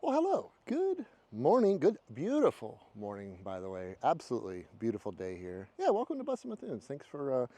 Well, hello. Good morning. Good, beautiful morning, by the way. Absolutely beautiful day here. Yeah, welcome to Bustin' Mathoons. Thanks for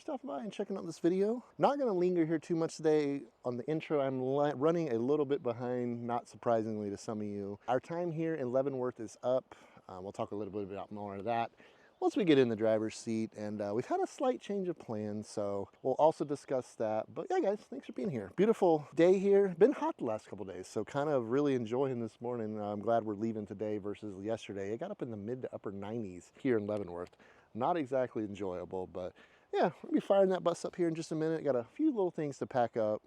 stopping by and checking out this video. Not going to linger here too much today on the intro. I'm running a little bit behind, not surprisingly to some of you. Our time here in Leavenworth is up. We'll talk a little bit about more of that once we get in the driver's seat, and we've had a slight change of plans, so we'll also discuss that. But yeah, guys, thanks for being here. Beautiful day here. Been hot the last couple days, so kind of really enjoying this morning. I'm glad we're leaving today versus yesterday. It got up in the mid to upper 90s here in Leavenworth. Not exactly enjoyable, but yeah, we'll be firing that bus up here in just a minute. Got a few little things to pack up,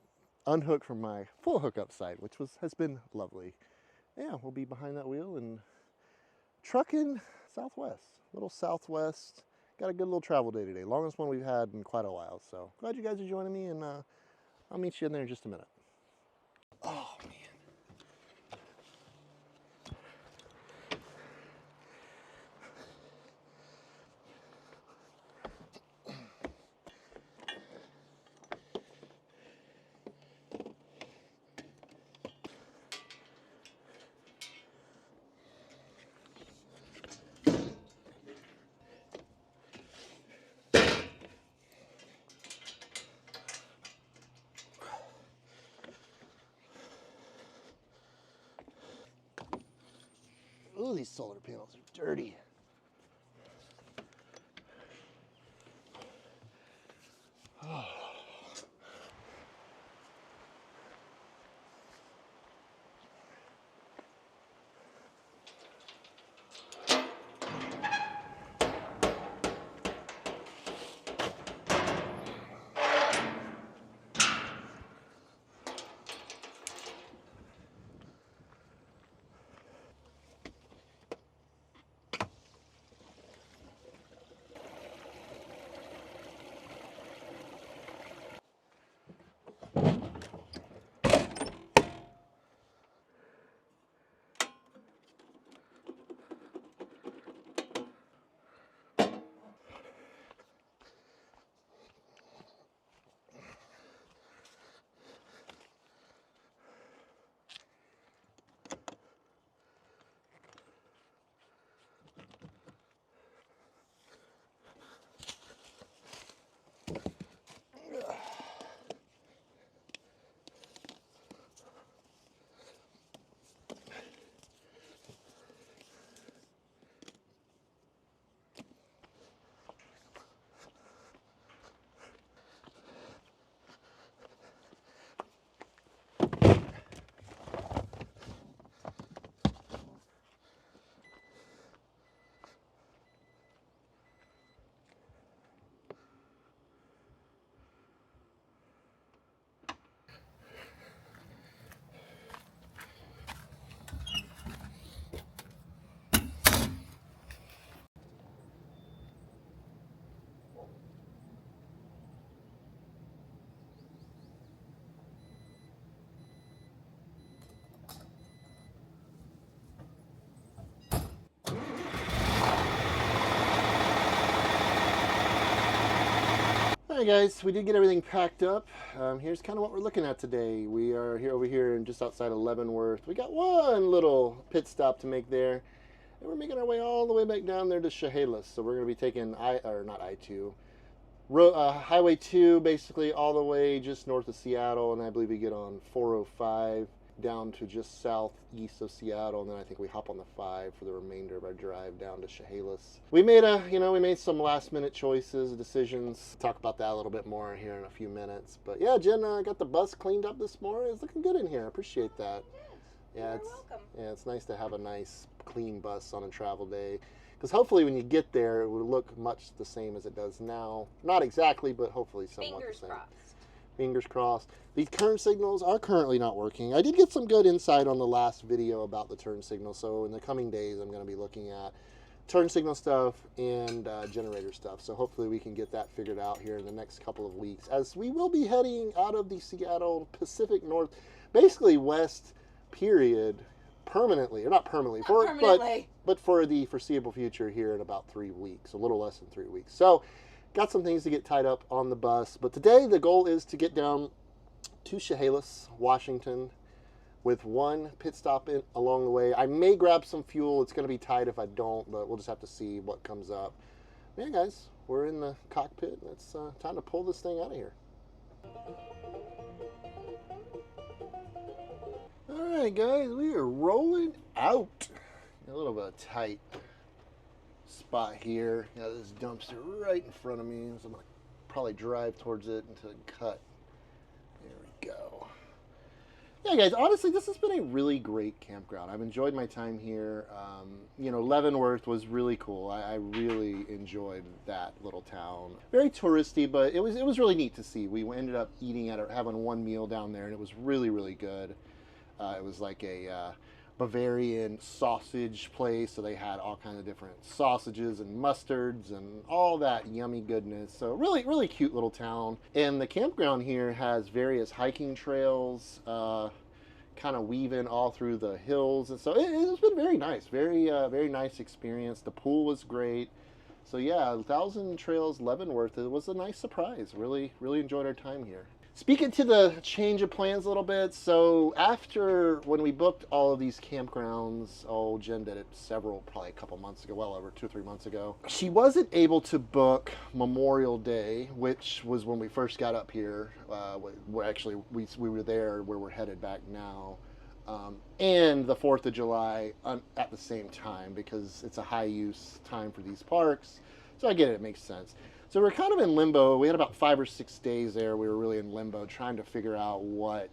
unhook from my full hookup site, which has been lovely. Yeah, we'll be behind that wheel and trucking southwest, little southwest. Got a good little travel day today, longest one we've had in quite a while. So glad you guys are joining me, and I'll meet you in there in just a minute. Oh man. Ooh, these solar panels are dirty. Oh. All right, guys, we did get everything packed up. Here's kind of what we're looking at today. We are here over here and just outside of Leavenworth. We got one little pit stop to make there, and we're making our way all the way back down there to Chehalis. So we're going to be taking Highway 2, basically all the way just north of Seattle, and I believe we get on 405 down to just southeast of Seattle, and then I think we hop on the 5 for the remainder of our drive down to Chehalis. We made some last minute choices, decisions. Talk about that a little bit more here in a few minutes. But yeah, Jen, got the bus cleaned up this morning. It's looking good in here. I appreciate that. Yeah, You're welcome. Yeah, it's nice to have a nice clean bus on a travel day, because hopefully when you get there it will look much the same as it does now. Not exactly, but hopefully somewhat the same. Crossed. Fingers crossed. These turn signals are currently not working. I did get some good insight on the last video about the turn signal, so in the coming days I'm going to be looking at turn signal stuff and generator stuff. So hopefully we can get that figured out here in the next couple of weeks, as we will be heading out of the Seattle Pacific North, basically west period, permanently, or not permanently, but for the foreseeable future here in about 3 weeks, a little less than 3 weeks. So got some things to get tied up on the bus, but today the goal is to get down to Chehalis, Washington, with one pit stop along the way. I may grab some fuel. It's going to be tight if I don't, but we'll just have to see what comes up. Yeah, guys, we're in the cockpit. It's time to pull this thing out of here. All right, guys, we are rolling out. A little bit of tight spot here. Got this dumpster right in front of me, so I'm gonna probably drive towards it until it cut. There we go. Yeah, guys, honestly, this has been a really great campground. I've enjoyed my time here. You know, Leavenworth was really cool. I really enjoyed that little town. Very touristy, but it was really neat to see. We ended up eating at or having one meal down there, and it was really, really good. It was like a Bavarian sausage place, so they had all kinds of different sausages and mustards and all that yummy goodness. So really, really cute little town. And the campground here has various hiking trails, kind of weaving all through the hills, and so it's been very nice, very nice experience. The pool was great. So yeah, 1,000 Trails Leavenworth, it was a nice surprise. Really enjoyed our time here. Speaking to the change of plans a little bit, so after when we booked all of these campgrounds, Jen did it probably a couple months ago, well over 2 or 3 months ago. She wasn't able to book Memorial Day, which was when we first got up here. We were there where we're headed back now, and the 4th of July at the same time, because it's a high use time for these parks. So I get it, it makes sense. So we're kind of in limbo. We had about 5 or 6 days there. We were really in limbo trying to figure out what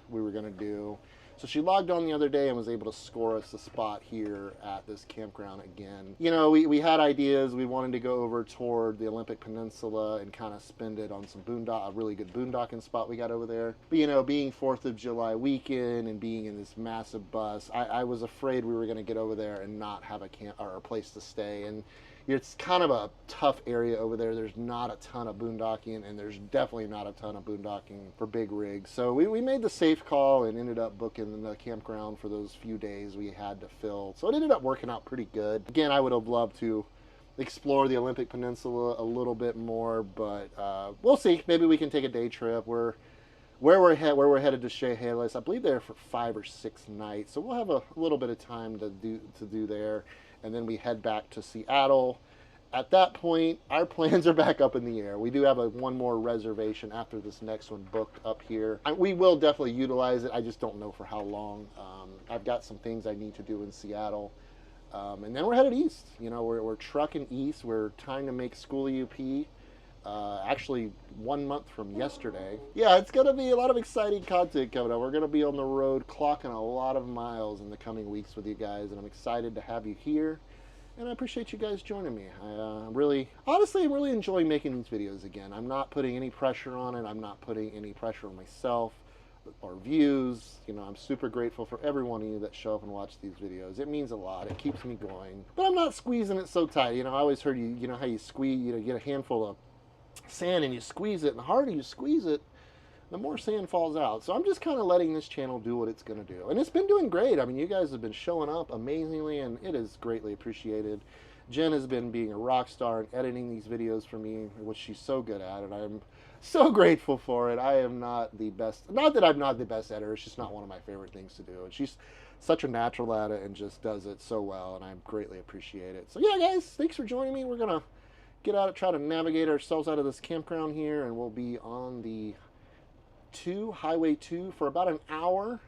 we were going to do. So she logged on the other day and was able to score us a spot here at this campground again. You know, we had ideas. We wanted to go over toward the Olympic Peninsula and kind of spend it on some a really good boondocking spot we got over there. But you know, being 4th of July weekend and being in this massive bus, I was afraid we were going to get over there and not have a camp or a place to stay. And it's kind of a tough area over there. There's not a ton of boondocking, and there's definitely not a ton of boondocking for big rigs. So we made the safe call and ended up booking the campground for those few days we had to fill. So it ended up working out pretty good. Again, I would have loved to explore the Olympic Peninsula a little bit more, but we'll see. Maybe we can take a day trip. Where we're headed to Chehalis, I believe there for 5 or 6 nights. So we'll have a little bit of time to do there. And then we head back to Seattle. At that point, our plans are back up in the air. We do have one more reservation after this next one booked up here. We will definitely utilize it. I just don't know for how long. I've got some things I need to do in Seattle. And then we're headed east. You know, we're trucking east. We're trying to make Skoolie UP. Actually 1 month from yesterday. Yeah, it's going to be a lot of exciting content coming up. We're going to be on the road clocking a lot of miles in the coming weeks with you guys, and I'm excited to have you here, and I appreciate you guys joining me. I'm really enjoying making these videos again. I'm not putting any pressure on it. I'm not putting any pressure on myself or views. You know, I'm super grateful for every one of you that show up and watch these videos. It means a lot. It keeps me going. But I'm not squeezing it so tight. You know, I always heard you know how you squeeze, you get a handful of sand and you squeeze it, and the harder you squeeze it, the more sand falls out. So I'm just kind of letting this channel do what it's going to do, and it's been doing great. I mean, you guys have been showing up amazingly, and it is greatly appreciated. Jen has been being a rock star and editing these videos for me, which she's so good at, and I'm so grateful for it. I am not the best, not that I'm not the best editor, it's just not one of my favorite things to do, and she's such a natural at it and just does it so well, and I greatly appreciate it. So yeah, guys, thanks for joining me. We're gonna get out, try to navigate ourselves out of this campground here, and we'll be on the Highway 2 for about an hour,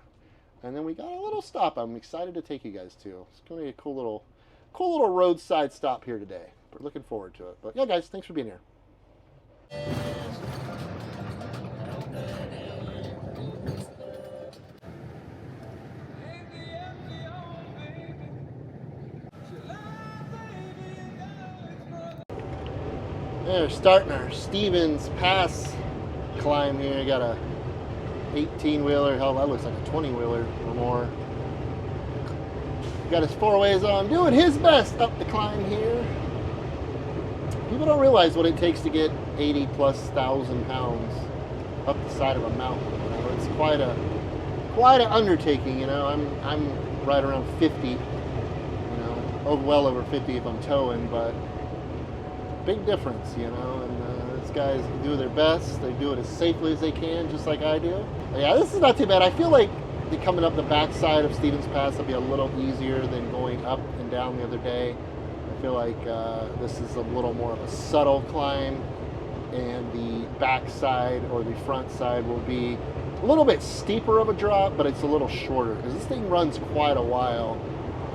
and then we got a little stop I'm excited to take you guys to. It's going to be a cool little roadside stop here today. We're looking forward to it. But yeah, guys, thanks for being here. We're starting our Stevens Pass climb here. Got a 18-wheeler, hell, that looks like a 20-wheeler or more. Got his 4-ways on, doing his best up the climb here. People don't realize what it takes to get 80,000+ pounds up the side of a mountain. You know, it's quite an undertaking. You know, I'm right around 50. You know, well over 50 if I'm towing, but big difference, you know, and these guys do their best. They do it as safely as they can, just like I do. But yeah, this is not too bad. I feel like coming up the backside of Stevens Pass will be a little easier than going up and down the other day. I feel like this is a little more of a subtle climb, and the backside or the front side will be a little bit steeper of a drop, but it's a little shorter because this thing runs quite a while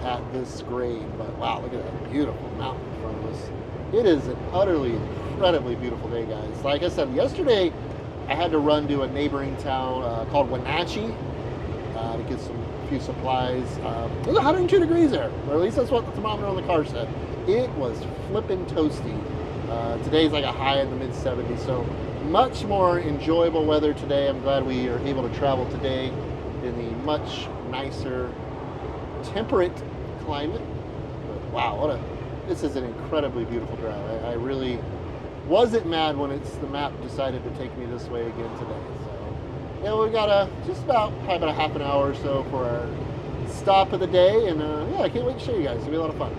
at this grade. But wow, look at that beautiful mountain in front of us. It is an utterly, incredibly beautiful day, guys. Like I said, yesterday I had to run to a neighboring town called Wenatchee to get a few supplies. It was 102 degrees there, or at least that's what the thermometer on the car said. It was flipping toasty. Today's like a high in the mid 70s, so much more enjoyable weather today. I'm glad we are able to travel today in the much nicer, temperate climate. But wow, this is an incredibly beautiful drive. I really wasn't mad when the map decided to take me this way again today. So yeah, we got just probably about a half an hour or so for our stop of the day, and yeah, I can't wait to show you guys. It's gonna be a lot of fun.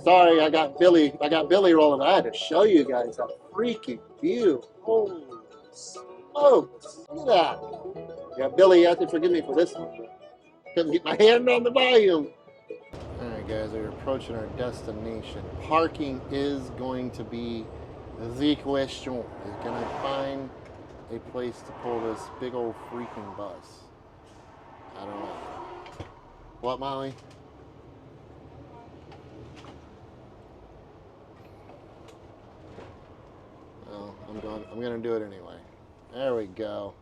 Sorry, I got Billy rolling. I had to show you guys that freaking view. Holy smokes. Look at that. Yeah, Billy, you have to forgive me for this one. Couldn't get my hand on the volume. Alright guys, we're approaching our destination. Parking is going to be the question. Can I find a place to pull this big old freaking bus? I don't know. What, Molly? Oh, I'm gonna do it anyway. There we go.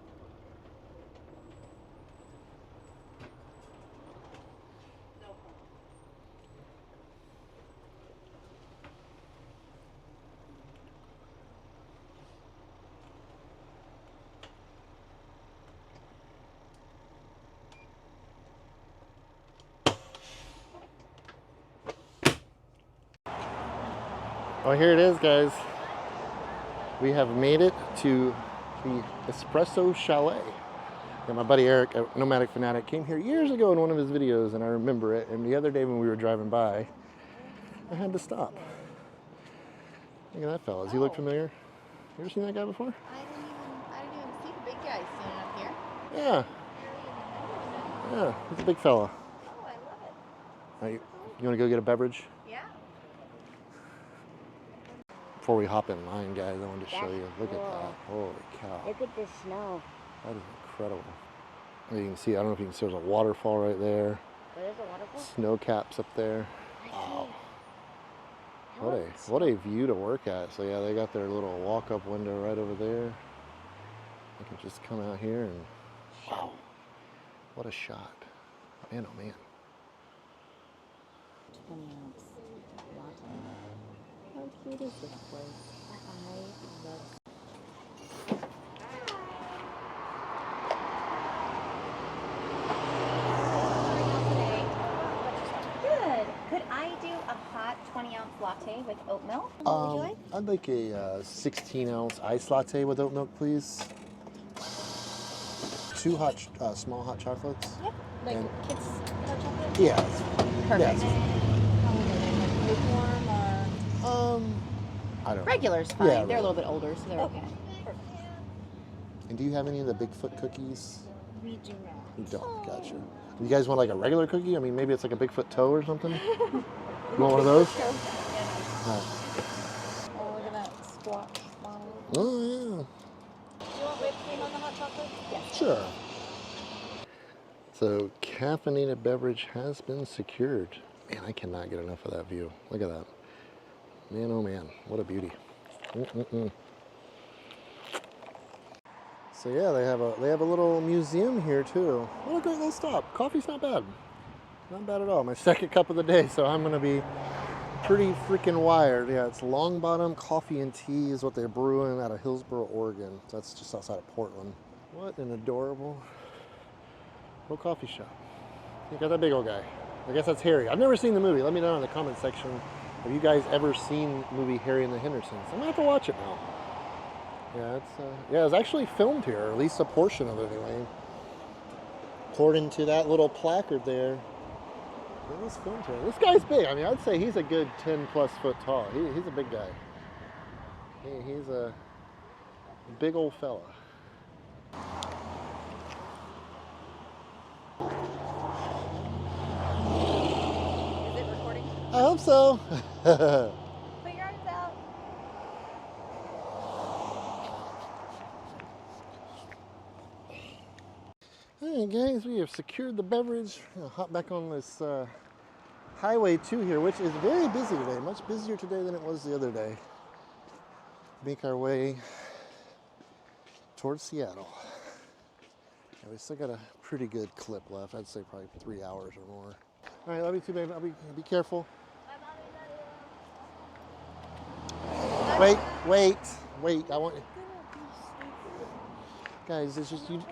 Oh, here it is, guys. We have made it to the Espresso Chalet. And my buddy Eric, a Nomadic Fanatic, came here years ago in one of his videos, and I remember it. And the other day when we were driving by, I had to stop. Look at that fella. Does he look familiar? You ever seen that guy before? I didn't even see the big guy standing up here. Yeah. Yeah, he's a big fella. Oh, I love it. Right, you want to go get a beverage? Yeah. Before we hop in line, guys, I wanted to show you. Look at that. Holy cow. Look at the snow. That is incredible. You can see, I don't know if you can see, there's a waterfall right there. There's a waterfall? Snow caps up there. Wow. What a view to work at. So yeah, they got their little walk-up window right over there. You can just come out here and wow. What a shot. Man, oh man. 20-ounce latte. How cute is this place? I love it. Good. Could I do a hot 20-ounce latte with oat milk? What would you like? I'd like a 16-ounce iced latte with oat milk, please. 2 small hot chocolates. Yep. Like kids hot chocolate? Yeah. Perfect. Yeah. How old are they? Like lukewarm or? I don't know. Regular's fine. Yeah, they're a little bit older, so they're okay. Perfect. And do you have any of the Bigfoot cookies? We do not. You don't, gotcha. You guys want like a regular cookie? I mean, maybe it's like a Bigfoot toe or something? You want one of those? Yeah. Right. Oh, look at that squash flower. Oh, yeah. Do you want whipped cream on the hot chocolate? Yes. Sure. So, caffeinated beverage has been secured. Man, I cannot get enough of that view. Look at that. Man, oh man, what a beauty. So yeah, they have a little museum here too. What a great little stop. Coffee's not bad. Not bad at all. My second cup of the day, so I'm gonna be pretty freaking wired. Yeah, it's Long Bottom Coffee and Tea is what they're brewing out of Hillsboro, Oregon. That's just outside of Portland. What an adorable little coffee shop. You got that big old guy. I guess that's Harry. I've never seen the movie. Let me know in the comment section. Have you guys ever seen the movie Harry and the Hendersons? I'm gonna have to watch it now. Yeah, it was actually filmed here, or at least a portion of it anyway. According to that little placard there, it was fun to. This guy's big. I mean, I'd say he's a good 10 plus foot tall. He's a big guy. He's a big old fella. Is it recording? I hope so. Put your arms out. Alright guys, we have secured the beverage. I'll hop back on this Highway 2 here, which is very busy today. Much busier today than it was the other day. Make our way towards Seattle. Yeah, we still got a pretty good clip left. I'd say probably 3 hours or more. All right, love you too, babe. Be careful. Wait. I want you. Guys, it's just you.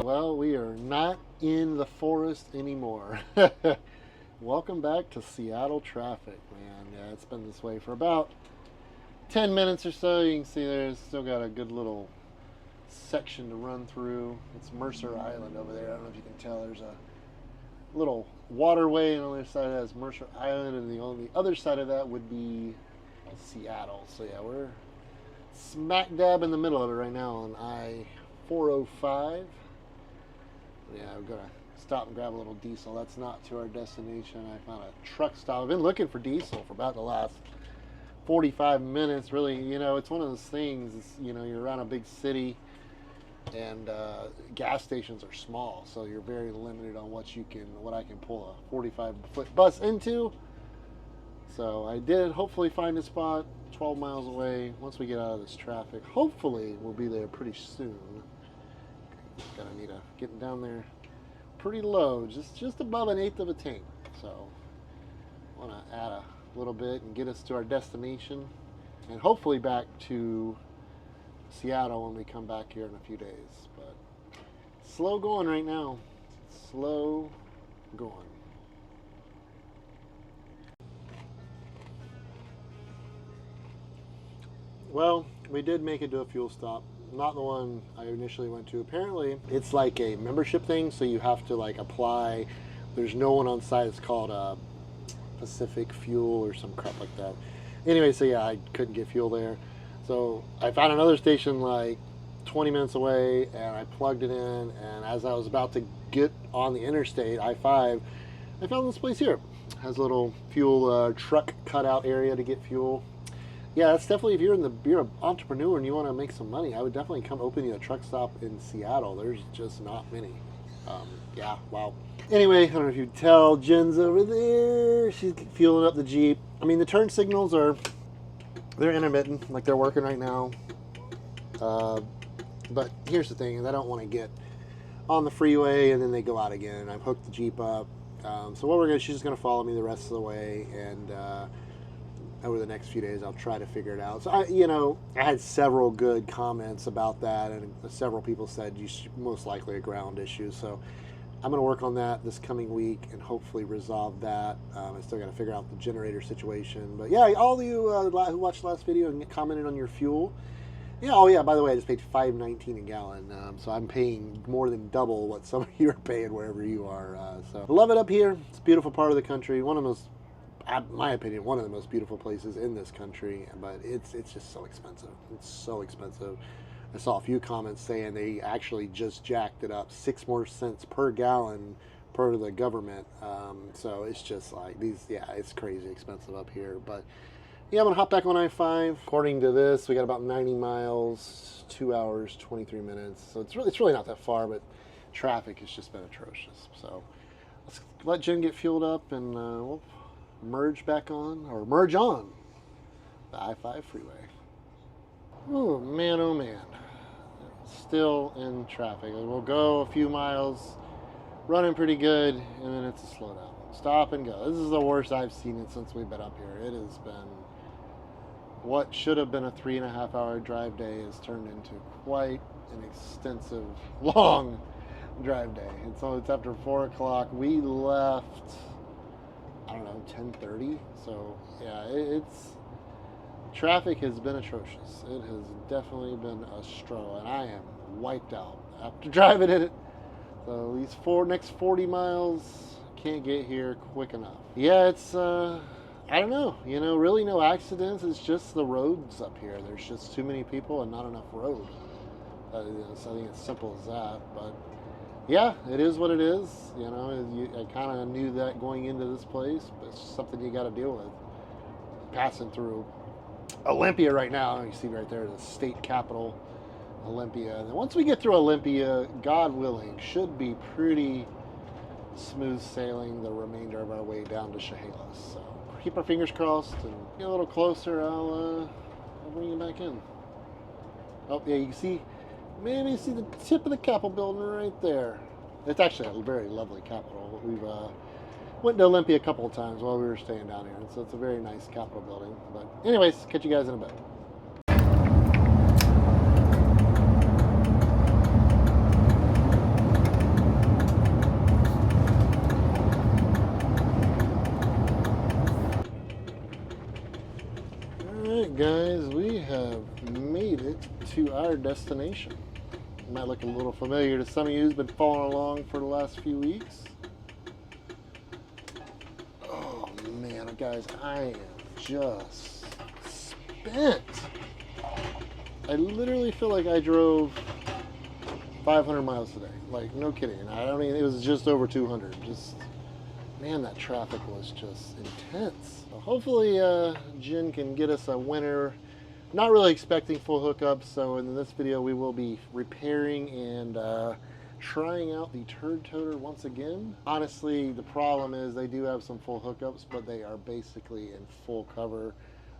Well, we are not in the forest anymore. Welcome back to Seattle traffic, man. Yeah, it's been this way for about 10 minutes or so. You can see there's still got a good little section to run through. It's Mercer Island over there. I don't know if you can tell. There's a little waterway, and on the other side of that is Mercer Island, and on the other side of that would be Seattle. So yeah, we're smack dab in the middle of it right now on I-405. Yeah, we're gonna stop and grab a little diesel. That's not to our destination. I found a truck stop. I've been looking for diesel for about the last 45 minutes. Really, you know, it's one of those things. It's, you know, you're around a big city, and gas stations are small, so you're very limited on what I can pull a 45-foot bus into. So I did hopefully find a spot 12 miles away. Once we get out of this traffic, hopefully we'll be there pretty soon. Gonna need a getting down there pretty low, just above an eighth of a tank. So want to add a little bit and get us to our destination, and hopefully back to Seattle when we come back here in a few days. But slow going right now. Slow going. Well, we did make it to a fuel stop. Not the one I initially went to. Apparently, it's like a membership thing, so you have to like apply. There's no one on site. It's called Pacific Fuel or some crap like that. Anyway, so yeah, I couldn't get fuel there. So I found another station like 20 minutes away, and I plugged it in, and as I was about to get on the interstate, I-5, I found this place here. It has a little fuel truck cutout area to get fuel. Yeah, that's definitely, if you're an entrepreneur and you want to make some money, I would definitely come open you a truck stop in Seattle. There's just not many. Yeah, wow. Anyway, I don't know if you can tell, Jen's over there. She's fueling up the Jeep. I mean, the turn signals they're intermittent, like they're working right now. But here's the thing, is I don't want to get on the freeway and then they go out again. I've hooked the Jeep up. So she's just going to follow me the rest of the way, and over the next few days I'll try to figure it out. So I had several good comments about that, and several people said you should most likely a ground issue. So I'm going to work on that this coming week and hopefully resolve that. I still got to figure out the generator situation. But yeah, all of you who watched the last video and commented on your fuel. Yeah, oh yeah, by the way, I just paid $5.19 a gallon. So I'm paying more than double what some of you are paying wherever you are. So I love it up here. It's a beautiful part of the country. One of the most, in my opinion, one of the most beautiful places in this country. But it's just so expensive. It's so expensive. I saw a few comments saying they actually just jacked it up 6 more cents per gallon per the government. So it's just like it's crazy expensive up here. But yeah, I'm gonna hop back on I-5. According to this, we got about 90 miles, 2 hours, 23 minutes. So it's really not that far, but traffic has just been atrocious. So let's let Jen get fueled up, and we'll merge on the I-5 freeway. Oh man, still in traffic. We'll go a few miles, running pretty good, and then it's a slowdown. Stop and go. This is the worst I've seen it since we've been up here. It has been, what should have been a 3.5 hour drive day has turned into quite an extensive, long drive day. And so it's after 4 o'clock. We left, I don't know, 10:30. So yeah, Traffic has been atrocious. It has definitely been a struggle, and I am wiped out after driving it. So these next 40 miles, can't get here quick enough. Yeah, it's I don't know. Really no accidents. It's just the roads up here. There's just too many people and not enough road. So I think it's simple as that. But yeah, it is what it is. I kind of knew that going into this place, but it's something you got to deal with. Passing through Olympia right now, you see right there the state capital, Olympia. And once we get through Olympia, God willing, should be pretty smooth sailing the remainder of our way down to Chehalis. So keep our fingers crossed and get a little closer. I'll bring you back in. Oh yeah, you can see, maybe you see the tip of the Capitol building right there. It's actually a very lovely Capitol. We've went to Olympia a couple of times while we were staying down here, and so it's a very nice Capitol building. But anyways, catch you guys in a bit. Alright guys, we have made it to our destination. It might look a little familiar to some of you who's been following along for the last few weeks. Oh man, guys, I am just spent. I literally feel like I drove 500 miles today. Like, no kidding. It was just over 200. Man, that traffic was just intense. So hopefully Jen can get us a winner. Not really expecting full hookups, so in this video we will be repairing and trying out the turd toter once again. Honestly, the problem is they do have some full hookups, but they are basically in full cover,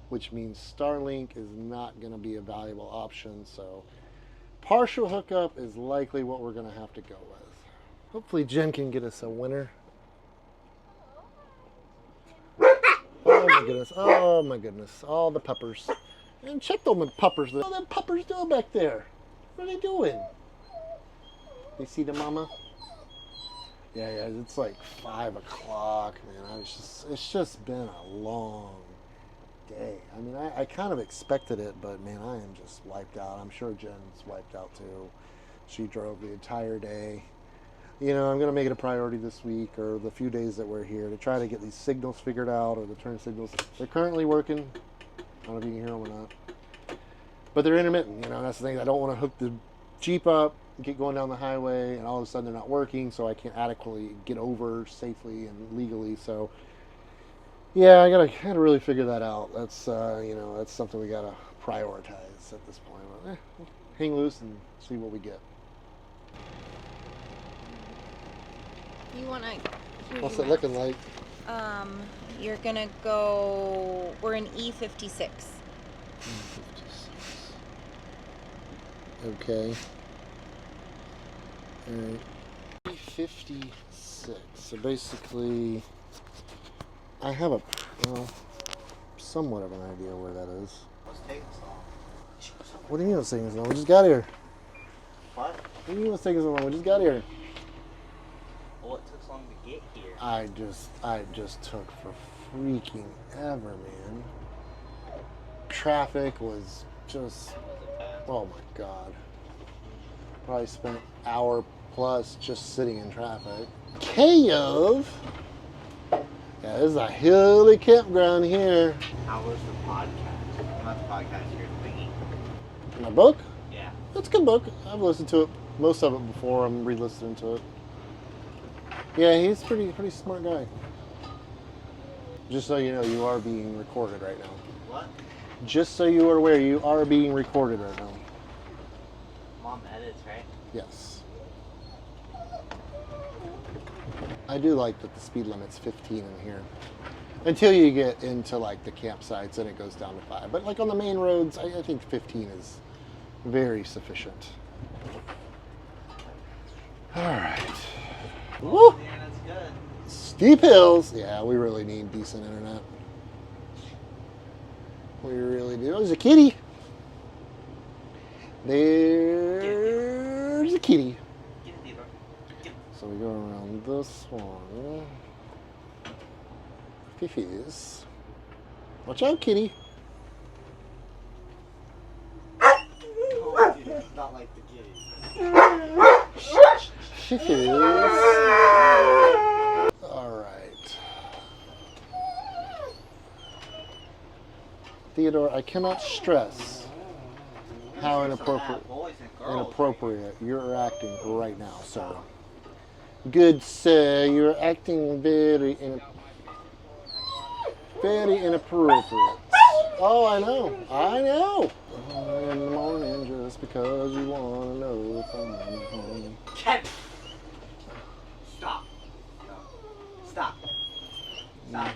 which means Starlink is not going to be a valuable option. So partial hookup is likely what we're going to have to go with. Hopefully Jen can get us a winner. Oh my goodness, oh my goodness, all the puppers. And check them puppers. What are them puppers doing back there? What are they doing? You see the mama? Yeah, it's like 5 o'clock, man. It's just been a long day. I mean, I kind of expected it, but man, I am just wiped out. I'm sure Jen's wiped out too. She drove the entire day. I'm going to make it a priority this week or the few days that we're here to try to get these signals figured out, or the turn signals. They're currently working. I don't know if you can hear them or not. But they're intermittent. That's the thing. I don't want to hook the Jeep up, get going down the highway, and all of a sudden they're not working, so I can't adequately get over safely and legally. So, yeah, I gotta really figure that out. That's that's something we gotta prioritize at this point. But, hang loose and see what we get. You wanna? What's it looking like? You're gonna go. We're in E56. Okay. Alright. E56. So basically, I have somewhat of an idea where that is. What's taking so long? What do you mean what's taking so long? We just got here. What? What do you mean what's taking so long? We just got here. Well, it took so long to get here. I just took for freaking ever, man. Traffic was just, oh my god. Probably spent an hour plus just sitting in traffic. Cave? Yeah, this is a hilly campground here. How was the podcast? Not the podcast, your thingy. My book? Yeah. It's a good book. I've listened to it, most of it before. I'm re-listening to it. Yeah, he's pretty smart guy. Just so you know, you are being recorded right now. What? Just so you are aware, you are being recorded right now. Mom edits, right? Yes. I do like that the speed limit's 15 in here. Until you get into like the campsites and it goes down to 5. But like on the main roads, I think 15 is very sufficient. All right. Woo! The internet's good. Steep hills. Yeah, we really need decent internet. We really do. Oh, there's a kitty. There's a kitty. Get it, Theodore. Get it. So we go around this one. Fifis. Watch out, kitty. Chehalis. All right. Theodore, I cannot stress how inappropriate you're acting right now, sir. Good sir, you're acting very inappropriate. Oh, I know. In the morning, just because you want to know if I'm home. Stop. Stop. Stop.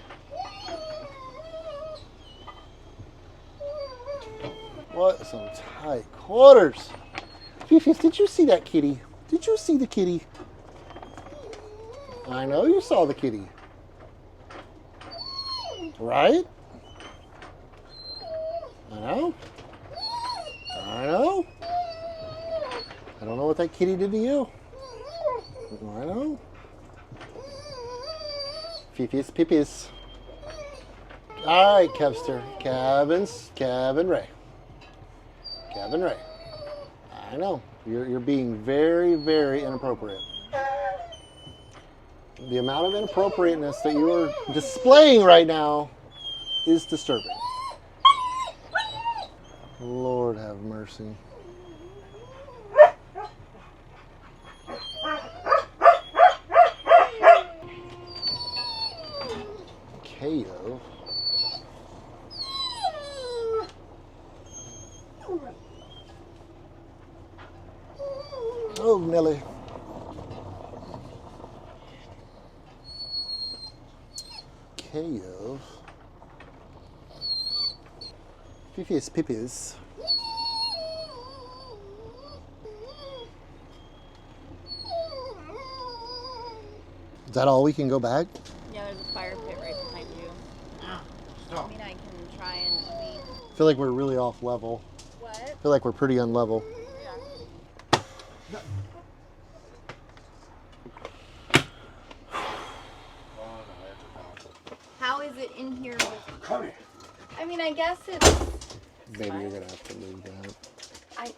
What some tight quarters. Fifi, did you see that kitty? Did you see the kitty? I know you saw the kitty. Right? I know. I know. I don't know what that kitty did to you. I know. Fifi's pippies. All right, Kevster. Kevin Ray. Kevin Ray. I know. You're being very, very inappropriate. The amount of inappropriateness that you are displaying right now is disturbing. Lord have mercy. KO. Oh, Nelly. KO. Fifi's pippies. Is that all we can go back? Yeah, there's a fire pit right behind you. Stop. I mean, I can try and leave. I feel like we're really off level. What? I feel like we're pretty unlevel. How is it in here with... Come here. I mean, I guess it's... Maybe you're gonna have to move that. I know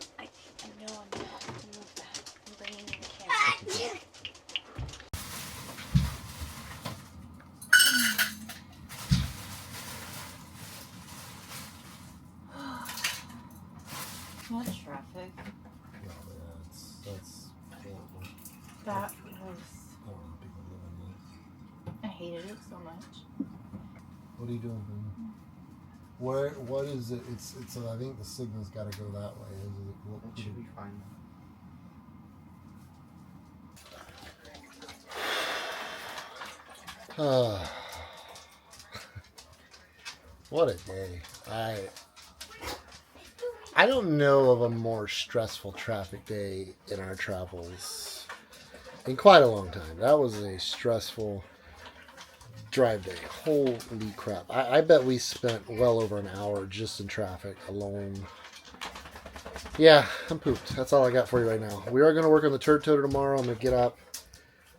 I'm gonna have to move that. I'm bringing in the camera. What traffic? That's horrible. That was... I don't want people living this. I hated it so much. What are you doing, baby? What is it? It's I think the signal's got to go that way. It should be fine. What a day. I don't know of a more stressful traffic day in our travels in quite a long time. That was a stressful drive day. Holy crap. I bet we spent well over an hour just in traffic alone. Yeah, I'm pooped. That's all I got for you right now. We are going to work on the turd toter tomorrow. I'm going to get up.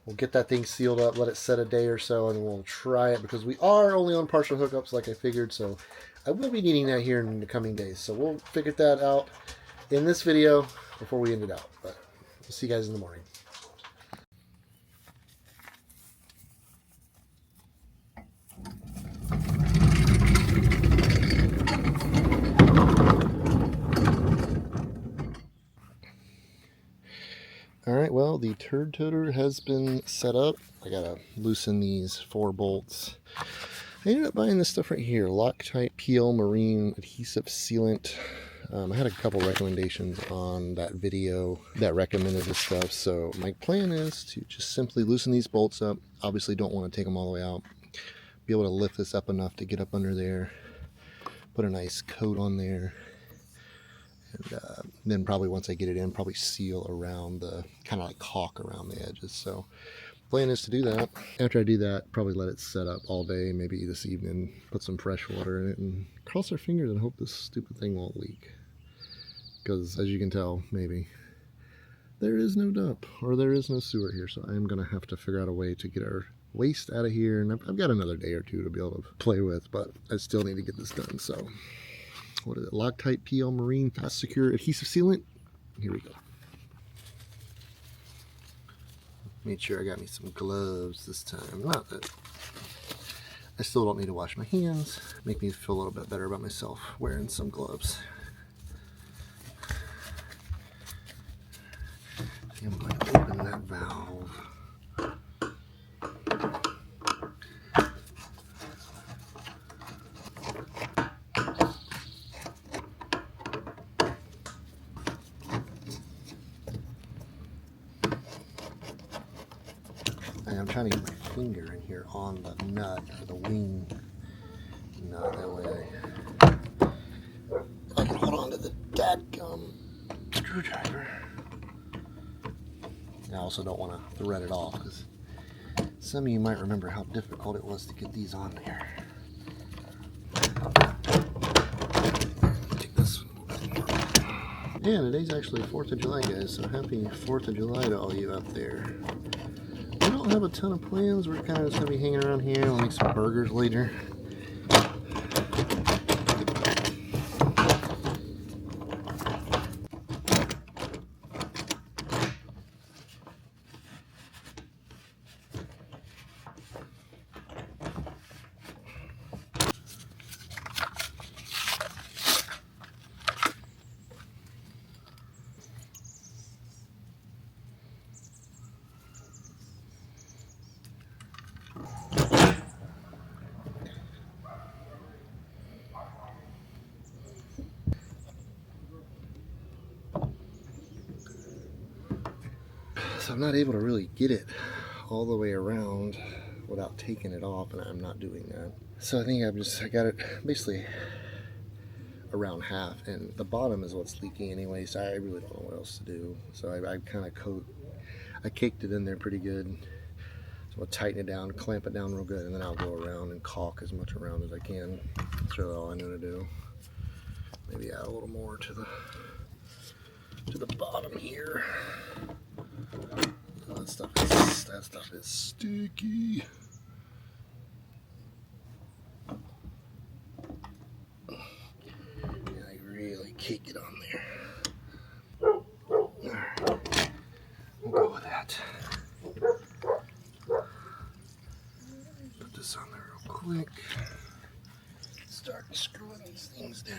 We'll get that thing sealed up, let it set a day or so, and we'll try it because we are only on partial hookups like I figured, so I will be needing that here in the coming days. So we'll figure that out in this video before we end it out. But we'll see you guys in the morning. Alright, well, the turd toter has been set up. I gotta loosen these 4 bolts. I ended up buying this stuff right here, Loctite PL Marine Adhesive Sealant. I had a couple recommendations on that video that recommended this stuff, so my plan is to just simply loosen these bolts up. Obviously don't want to take them all the way out. Be able to lift this up enough to get up under there, put a nice coat on there, and then probably once I get it in, probably seal around the, kind of like caulk around the edges. So plan is to do that. After I do that, probably let it set up all day, maybe this evening, put some fresh water in it, and cross our fingers and hope this stupid thing won't leak. Because as you can tell, maybe, there is no dump, or there is no sewer here, so I am going to have to figure out a way to get our waste out of here, and I've got another day or two to be able to play with, but I still need to get this done. So what is it? Loctite PL Marine Fast Secure Adhesive Sealant. Here we go. Made sure I got me some gloves this time. Not that I still don't need to wash my hands. Make me feel a little bit better about myself wearing some gloves. I think I'm going to open that valve. I'm trying to get my finger in here on the nut, or the wing nut, that way I can hold on to the dadgum screwdriver. I also don't want to thread it off, because some of you might remember how difficult it was to get these on there. Take this one a little bit more. Yeah, today's actually 4th of July, guys, so happy 4th of July to all you out there. We don't have a ton of plans. We're kind of just going to be hanging around here. We'll make some burgers later. So I'm not able to really get it all the way around without taking it off, and I'm not doing that. So I think I got it basically around half, and the bottom is what's leaking anyway, so I really don't know what else to do. So I kind of caked it in there pretty good. So I'll tighten it down, clamp it down real good, and then I'll go around and caulk as much around as I can. That's really all I know to do. Maybe add a little more to the bottom here. Oh, that stuff is sticky. Yeah, I really cake it on there. Alright, we'll go with that. Put this on there real quick. Start screwing these things down.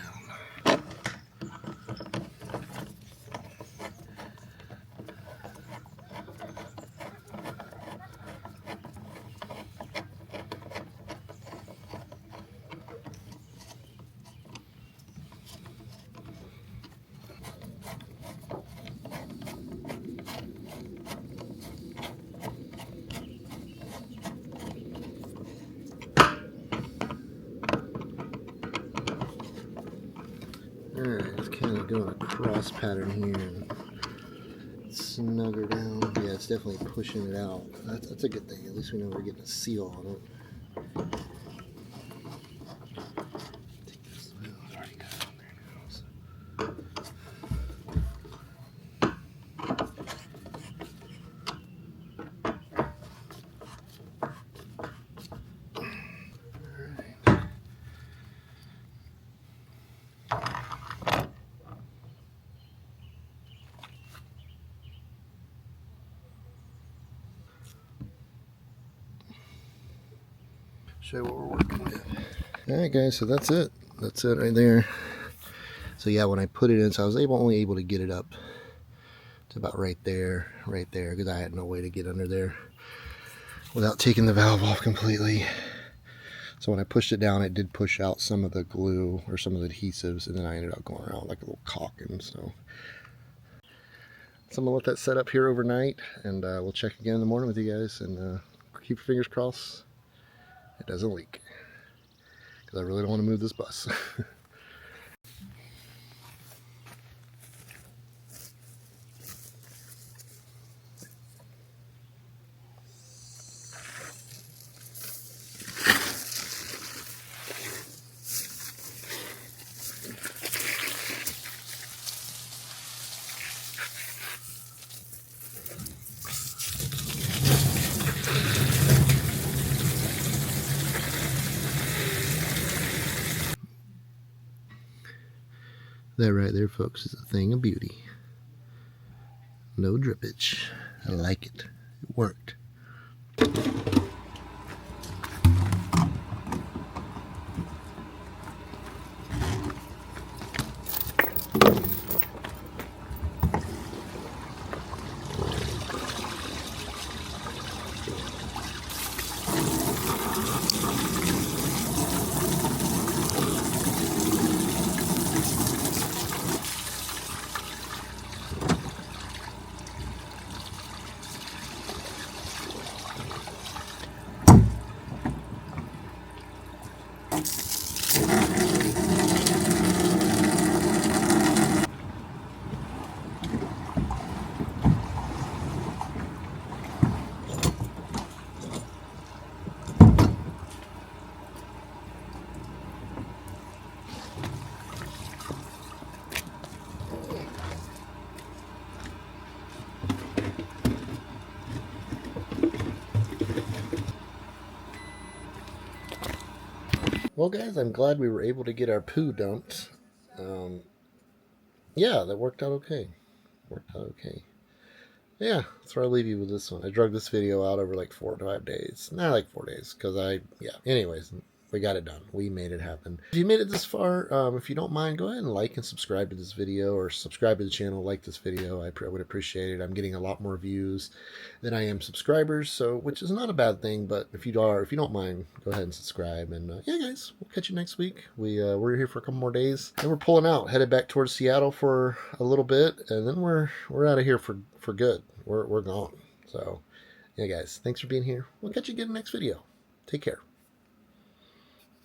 Alright, just kind of doing a cross pattern here and snug her down. Yeah, it's definitely pushing it out. That's a good thing. At least we know we're getting a seal on it. Take this one. I've already got it on there now. So. Show you what we're working with. Alright guys, so that's it. That's it right there. So yeah, when I put it in, so I was only able to get it up to about right there, because I had no way to get under there without taking the valve off completely. So when I pushed it down, it did push out some of the glue or some of the adhesives, and then I ended up going around like a little caulking. So I'm gonna let that set up here overnight, and we'll check again in the morning with you guys, and keep your fingers crossed it doesn't leak, because I really don't want to move this bus. That right there, folks, is a thing of beauty. No drippage. I like it. It worked. Well, guys, I'm glad we were able to get our poo dumped. Yeah, that worked out okay. Yeah, that's where I'll leave you with this one. I drug this video out over like 4 to 5 days. Not like 4 days, because anyways, we got it done. We made it happen. If you made it this far, if you don't mind, go ahead and like and subscribe to this video, or subscribe to the channel, like this video. I would appreciate it. I'm getting a lot more views than I am subscribers, so which is not a bad thing. But if you don't mind, go ahead and subscribe. And yeah, guys, we'll catch you next week. We're here for a couple more days, and we're pulling out, headed back towards Seattle for a little bit, and then we're out of here for good. We're gone. So yeah, guys, thanks for being here. We'll catch you again in the next video. Take care.